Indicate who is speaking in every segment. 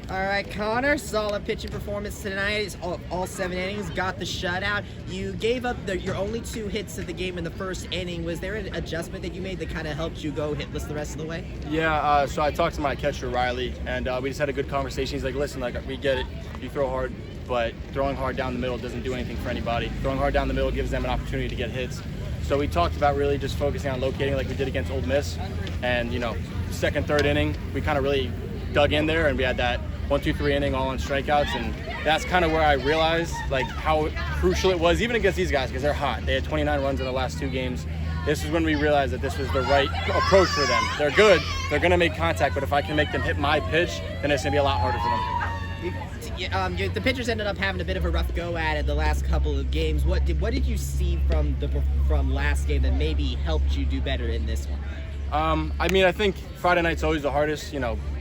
Speaker 1: All right, Connor, solid pitching performance tonight. It's all 7 innings, got the shutout. You gave up your only 2 hits of the game in the first inning. Was there an adjustment that you made that kind of helped you go hitless the rest of the way?
Speaker 2: Yeah, so I talked to my catcher, Riley, and we just had a good conversation. He's like, listen, we get it. You throw hard, but throwing hard down the middle doesn't do anything for anybody. Throwing hard down the middle gives them an opportunity to get hits. So we talked about really just focusing on locating like we did against Ole Miss. And, second, third inning, we kind of really dug in there, and we had that 1-2-3 inning all on strikeouts, and that's kind of where I realized how crucial it was, even against these guys, because they're hot. They had 29 runs in the last 2 games. This is when we realized that this was the right approach for them. They're good, they're going to make contact, but if I can make them hit my pitch, then it's going to be a lot harder for them.
Speaker 1: The pitchers ended up having a bit of a rough go at it the last couple of games. What did you see from last game that maybe helped you do better in this one?
Speaker 2: I think Friday night's always the hardest,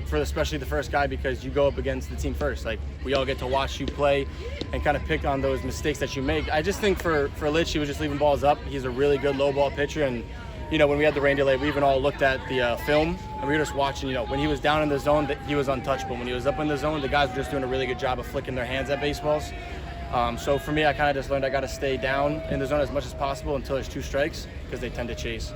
Speaker 2: for especially the first guy, because you go up against the team first. We all get to watch you play and kind of pick on those mistakes that you make. I just think for Litch, he was just leaving balls up. He's a really good low ball pitcher, and when we had the rain delay, we even all looked at the film, and we were just watching. When he was down in the zone, he was untouchable. When he was up in the zone, the guys were just doing a really good job of flicking their hands at baseballs. So for me, I kind of just learned I got to stay down in the zone as much as possible until there's 2 strikes, because they tend to chase.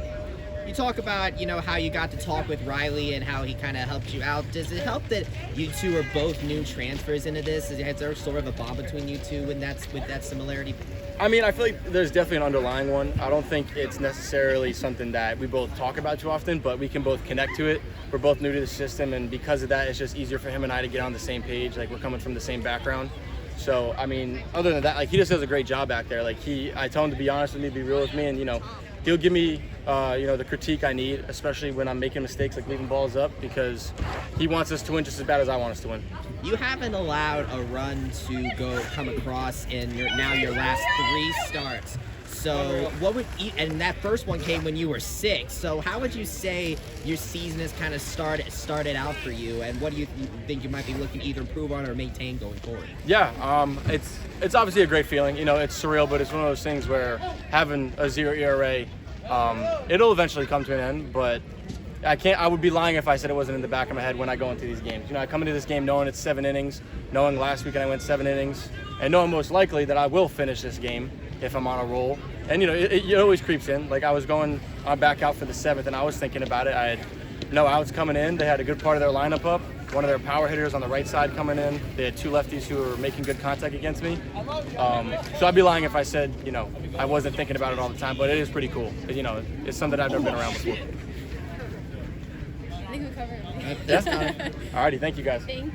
Speaker 1: You talk about, how you got to talk with Riley and how he kind of helped you out. Does it help that you two are both new transfers into this? Is there sort of a bond between you two with that similarity?
Speaker 2: I feel like there's definitely an underlying one. I don't think it's necessarily something that we both talk about too often, but we can both connect to it. We're both new to the system, and because of that, it's just easier for him and I to get on the same page. We're coming from the same background. So, other than that, he just does a great job back there. I tell him to be honest with me, be real with me, and, he'll give me, the critique I need, especially when I'm making mistakes like leaving balls up, because he wants us to win just as bad as I want us to win.
Speaker 1: You haven't allowed a run to come across in your last 3 starts. So and that first one came when you were 6. So how would you say your season has kind of started out for you, and what do you think you might be looking to either improve on or maintain going forward?
Speaker 2: Yeah, it's obviously a great feeling. It's surreal, but it's one of those things where having a 0 ERA, it'll eventually come to an end, but I would be lying if I said it wasn't in the back of my head when I go into these games. I come into this game knowing it's 7 innings, knowing last weekend I went 7 innings, and knowing most likely that I will finish this game if I'm on a roll. And, it always creeps in. I was going back out for the 7th, and I was thinking about it. I had no outs coming in. They had a good part of their lineup up. One of their power hitters on the right side coming in. They had 2 lefties who were making good contact against me. So I'd be lying if I said, I wasn't thinking about it all the time, but it is pretty cool. It's something I've never been around before.
Speaker 3: I think we covered it.
Speaker 2: Yeah. All righty. Thank you, guys.
Speaker 3: Thank you.